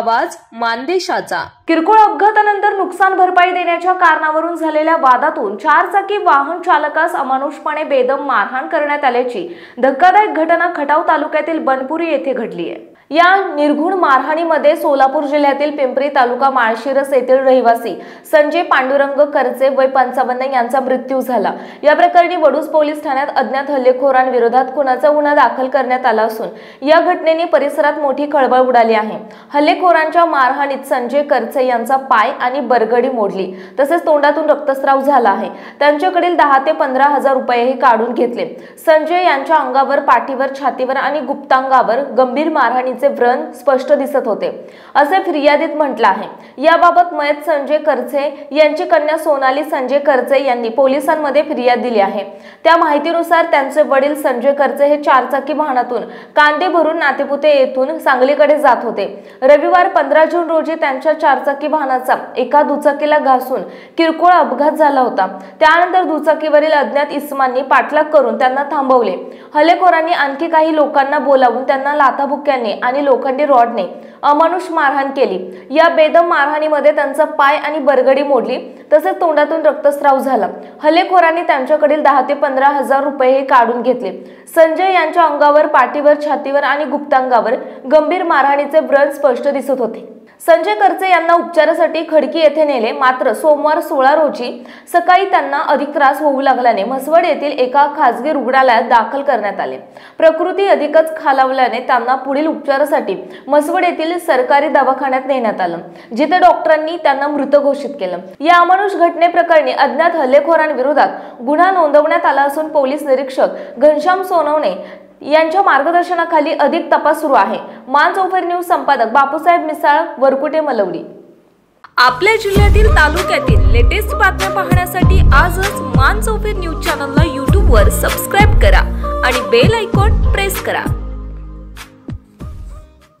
आवाज मानदेशाचा। किरकोळ अपघातानंतर नुकसान भरपाई देण्याच्या कारणावरून झालेल्या वादातून 4 चाकी वाहन चालकास अमानुषपणे बेदम मारहाण करण्यात आल्याची धक्कादायक घटना खटाव तालुक्यातील बनपुरी येथे घडली आहे। या निर्घुण मारहाणीमध्ये सोलापूर जिल्ह्यातील पिंपरी तालुका माळशिरस येथील रहिवासी संजय पांडुरंग करचे वय 55 यांचा मृत्यू झाला। या प्रकरणी वडूज पोलीस ठाण्यात अज्ञात हल्लेखोरांविरोधात गुन्ह्याचा गुन्हा दाखल करण्यात आला असून या घटनेने परिसरात मोठी खळबळ उडाली आहे। हल्लेखोरांच्या मारहाणीत संजय करचे यांचा पाय आणि बरगडी मोडली, तसेच तोंडातून रक्तस्राव झाला आहे। त्यांच्याकडील 10 ते 15 हजार रुपयेही काढून घेतले। संजय यांच्या अंगावर, पाठीवर, छातीवर आणि गुप्तांगावर गंभीर मारहाणी व्रण स्पष्ट दिसत होते, असे फिर्यादीत म्हटले आहे। याबाबत मयत संजय करचे यांची कन्या सोनाली संजय करचे यांनी पोलिसांमध्ये फिर्याद दिली आहे। त्या माहितीनुसार त्यांचे वडील संजय करचे हे 4 चाकी वाहनातून कांदे भरून नातेपुते येथून सांगलीकडे जात होते। रविवार 15 जून रोजी त्यांच्या 4 चाकी वाहनाचा एका दुचाकीला घासून किरकोळ अपघात झाला होता। त्यानंतर दुचाकीवरील अज्ञात इसमांनी पाठलाग करून त्यांना थांबवले। हल्लेखोरांनी आणखी काही लोकांना बोलावून त्यांना लाथाबुक्क्यांनी आणि लोखंडी रॉडने अमानुष मारहाण केली। या बेदम मारहाणीमध्ये त्यांचा पाय आणि बरगडी मोडली, तसेच तोंडातून रक्तस्राव झाला। हल्लेखोरांनी त्यांच्याकडील 10 ते 15 हजार रुपये काढून घेतले। संजय यांच्या अंगावर, पाठीवर, छातीवर आणि गुप्तांगावर गंभीर मारहाणीचे व्रण स्पष्ट दिसत होते। संजय करचे यांना उपचारासाठी खडकी येथे नेले, मात्र सोमवार 16 रोजी सकाळी त्यांना अधिक त्रास होऊ लागल्याने म्हसवड येथील एका खासगी रुग्णालयात दाखल करण्यात आले। प्रकृती अधिकच खालावल्याने त्यांना पुढील उपचारासाठी म्हसवड येथील सरकारी दवाखान्यात नेण्यात आलं, जिथे डॉक्टरांनी त्यांना मृत घोषित केलं। या अमानुष घटनेप्रकरणी अज्ञात हल्लेखोरांविरोधात गुन्हा नोंदवण्यात आला असून पोलीस निरीक्षक घनश्याम सोनवणे यांच्या मार्गदर्शनाखाली अधिक तपास सुरू आहे। मानचौफर न्यूज संपादक बापूसाहेब मिसाळ, वरकुटे, मलवडी। आपल्या जिल्ह्यातील, तालुक्यातील लेटेस्ट बातम्या पाहण्यासाठी आजच मानचौफर न्यूज चॅनलला YouTube वर सबस्क्राइब करा आणि बेल आयकॉन प्रेस करा।